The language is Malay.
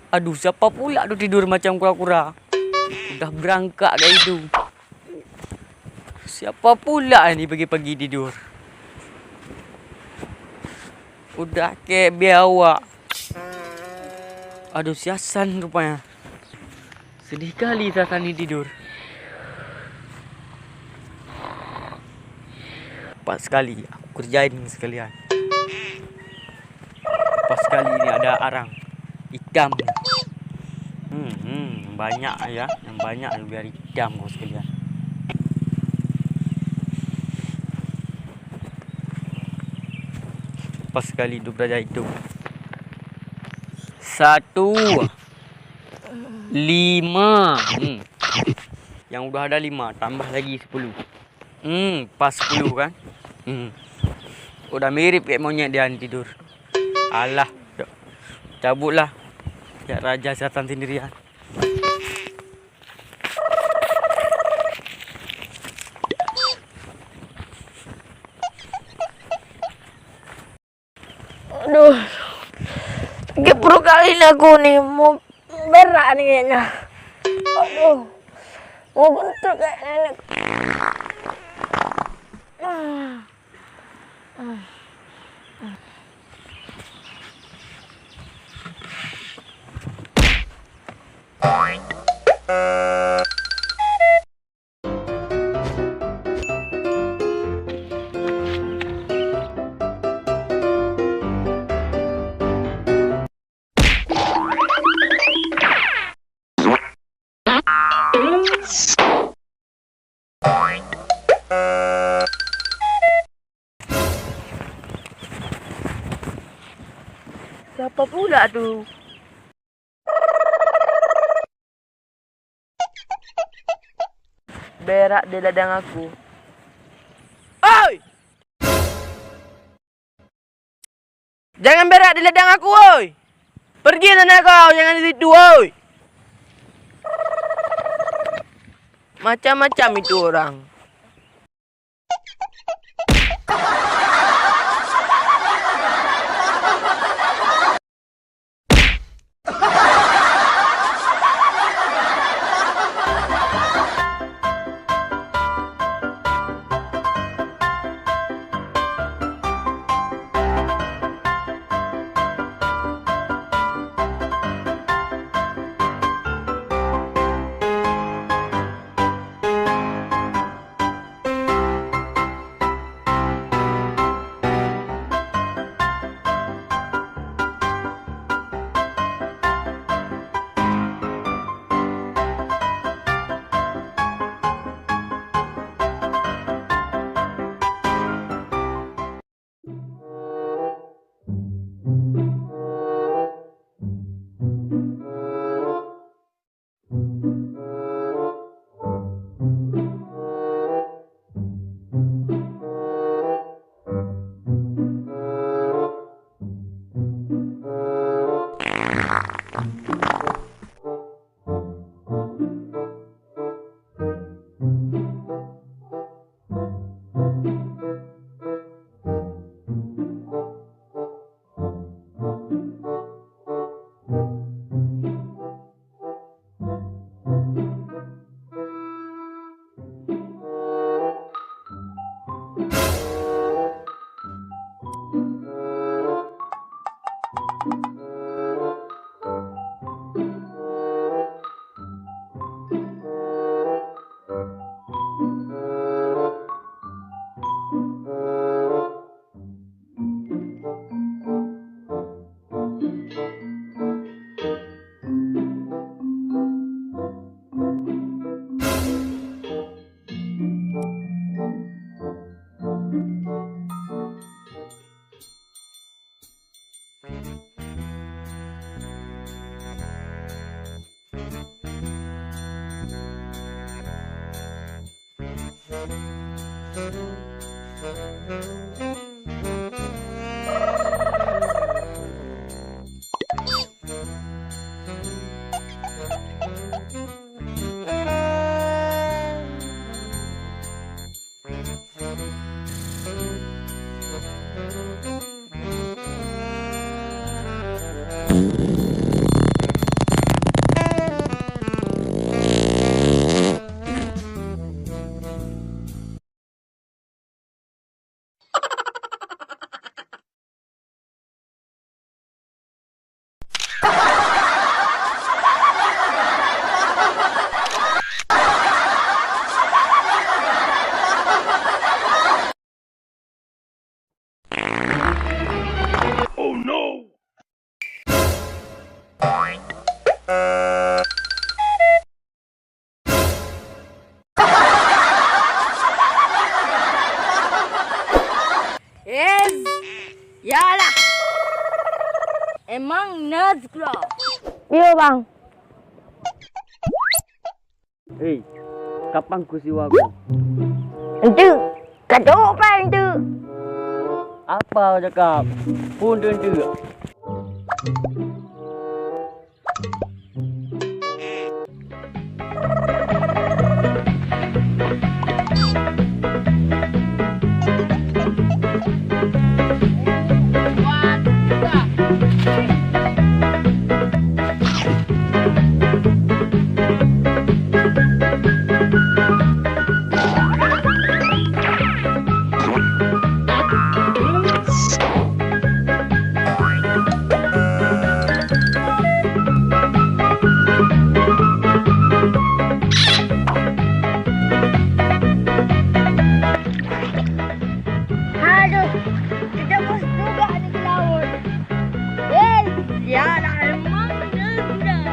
Aduh, siapa pula tuh tidur macam kura-kura? Udah berangkat dah itu. Siapa pula ni pagi-pagi tidur? Udah kayak biawak. Aduh, siasan rupanya. Sedih kali siasan ni tidur. Pas sekali aku kerjain sekalian. Pas sekali ini ada arang hitam. Banyak ya, yang banyak biar hitam kau sekalian. Pas sekali hidup raja hidup. 1, 5. Yang udah ada 5, tambah lagi 10. Pas 10 kan? Udah mirip kayak monyet dia tidur. Alah, cabutlah. Ya raja setan sendirian. Aduh, perut kali ini aku nih, mau berak nih kayaknya. Aduh, mau bentuk kayak nenek. Siapa pula tuh? Berak di ladang aku. Oi! Jangan berak di ladang aku, oi! Pergi sana kau, jangan di situ, oi! Macam-macam itu orang. Yes. Yalah. Emang Nazgul. Iya bang. Hei, kapan ku siwaku? Itu kedopan itu. Apa cakap? Pun tentu. Aduh, kita bos juga di laut. Yes. Yalah emang Nazgul.